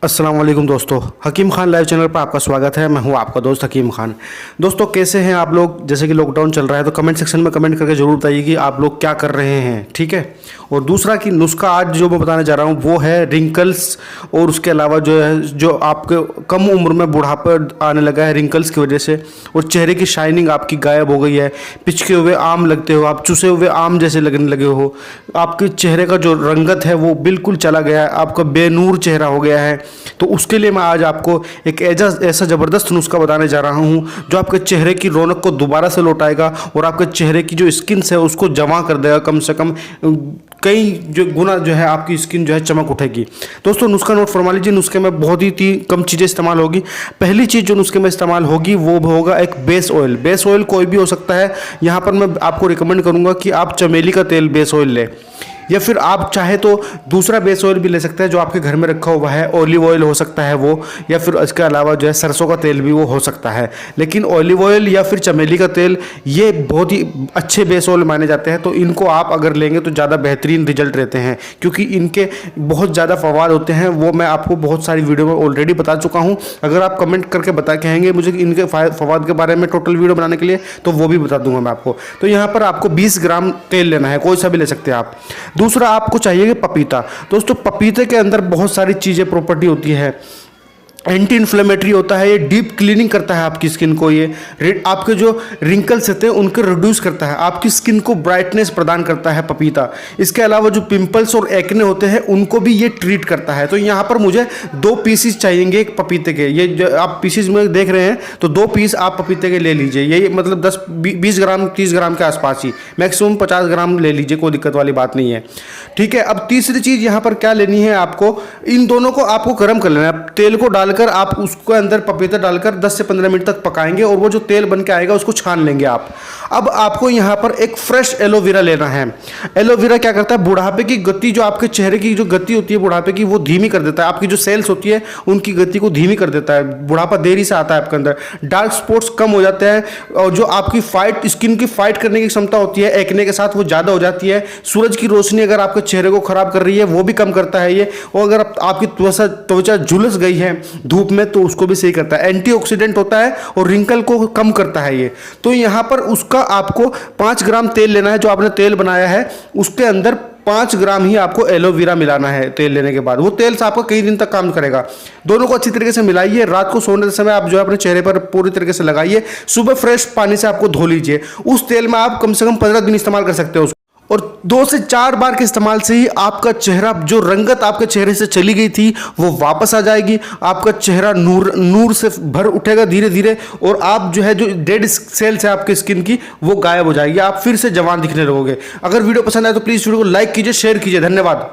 अस्सलाम वालेकुम दोस्तों, हकीम खान लाइव चैनल पर आपका स्वागत है। मैं हूं आपका दोस्त हकीम खान। दोस्तों कैसे हैं आप लोग? जैसे कि लॉकडाउन चल रहा है तो कमेंट सेक्शन में कमेंट करके ज़रूर बताइए कि आप लोग क्या कर रहे हैं, ठीक है। और दूसरा कि नुस्खा आज जो मैं बताने जा रहा हूं वो है रिंकल्स, और उसके अलावा जो है जो आपके कम उम्र में बुढ़ापा आने लगा है रिंकल्स की वजह से, और चेहरे की शाइनिंग आपकी गायब हो गई है, पिचके हुए आम लगते हो, आप चुसे हुए आम जैसे लगने लगे हो, आपके चेहरे का जो रंगत है वो बिल्कुल चला गया है, आपका बेनूर चेहरा हो गया है। तो उसके लिए मैं आज आपको एक ऐसा ज़बरदस्त नुस्खा बताने जा रहा हूं जो आपके चेहरे की रौनक को दोबारा से लौटाएगा और आपके चेहरे की जो स्किन है उसको जमा कर देगा। कम से कम कई जो गुना जो है आपकी स्किन जो है चमक उठेगी। दोस्तों नुस्खा नोट फरमा लीजिए। नुस्खे में बहुत ही कम चीज़ें इस्तेमाल होगी। पहली चीज़ जो नुस्खे में इस्तेमाल होगी वो होगा एक बेस ऑयल। बेस ऑयल कोई भी हो सकता है। यहाँ पर मैं आपको रिकमेंड करूँगा कि आप चमेली का तेल बेस ऑयल लें, या फिर आप चाहे तो दूसरा बेस ऑयल भी ले सकते हैं जो आपके घर में रखा हुआ है। ऑलिव ऑयल हो सकता है वो, या फिर इसके अलावा जो है सरसों का तेल भी वो हो सकता है। लेकिन ऑलिव ऑयल या फिर चमेली का तेल ये बहुत ही अच्छे बेस ऑयल माने जाते हैं। तो इनको आप अगर लेंगे तो ज़्यादा बेहतरीन रिजल्ट रहते हैं, क्योंकि इनके बहुत ज़्यादा फ़वाद होते हैं। वो मैं आपको बहुत सारी वीडियो में ऑलरेडी बता चुका हूँ। अगर आप कमेंट करके कहेंगे मुझे इनके फ़वाद के बारे में टोटल वीडियो बनाने के लिए, तो वो भी बता दूंगा मैं आपको। तो यहाँ पर आपको 20 ग्राम तेल लेना है, कोई सा भी ले सकते हैं आप। दूसरा आपको चाहिए कि पपीता। दोस्तों पपीते के अंदर बहुत सारी चीज़ें प्रॉपर्टी होती है। एंटी इन्फ्लेमेटरी होता है, ये डीप क्लीनिंग करता है आपकी स्किन को, ये आपके जो रिंकल्स होते हैं उनको रिड्यूस करता है, आपकी स्किन को ब्राइटनेस प्रदान करता है पपीता। इसके अलावा जो पिंपल्स और एक्ने होते हैं उनको भी ये ट्रीट करता है। तो यहाँ पर मुझे 2 पीसीस चाहिएंगे एक पपीते के। ये जो आप पीसीस में देख रहे हैं तो 2 पीस आप पपीते के ले लीजिए। ये मतलब 20 ग्राम 30 ग्राम के आसपास ही, मैक्सिमम 50 ग्राम ले लीजिए, कोई दिक्कत वाली बात नहीं है, ठीक है। अब तीसरी चीज़ यहाँ पर क्या लेनी है आपको, इन दोनों को आपको गर्म कर लेना है। तेल को डालकर आप उसको अंदर पपीता डालकर 10 से 15 मिनट तक पकाएंगे और वो जो तेल बन के आएगा उसको छान लेंगे आप। अब आपको यहाँ पर एक फ्रेश एलोवेरा लेना है। एलोवेरा क्या करता है, बुढ़ापे की गति, जो आपके चेहरे की जो गति होती है बुढ़ापे की, वो धीमी कर देता है। आपकी जो सेल्स होती है उनकी गति को धीमी कर देता है। बुढ़ापा देरी से आता है आपके अंदर, डार्क स्पॉट्स कम हो जाते हैं, और जो आपकी स्किन की फाइट करने की क्षमता होती है एक्ने के साथ वो ज़्यादा हो जाती है। सूरज की रोशनी अगर आपके चेहरे को खराब कर रही है वो भी कम करता है ये। और अगर आपकी त्वचा झुलस गई है धूप में तो उसको भी सही करता है। एंटीऑक्सीडेंट होता है और रिंकल को कम करता है ये। तो यहाँ पर उसका आपको 5 ग्राम तेल लेना है। जो आपने तेल बनाया है उसके अंदर 5 ग्राम ही आपको एलोवेरा मिलाना है। तेल लेने के बाद वो तेल से आपका कई दिन तक काम करेगा। दोनों को अच्छी तरीके से मिलाइए। रात को सोने के समय आप जो है अपने चेहरे पर पूरी तरीके से लगाइए। सुबह फ्रेश पानी से आपको धो लीजिए। उस तेल में आप कम से कम 15 दिन इस्तेमाल कर सकते हो और 2 से 4 बार के इस्तेमाल से ही आपका चेहरा, जो रंगत आपके चेहरे से चली गई थी वो वापस आ जाएगी। आपका चेहरा नूर से भर उठेगा धीरे धीरे, और आप जो है जो डेड सेल्स है आपकी स्किन की वो गायब हो जाएगी। आप फिर से जवान दिखने लगोगे। अगर वीडियो पसंद आए तो प्लीज़ वीडियो को लाइक कीजिए, शेयर कीजिए। धन्यवाद।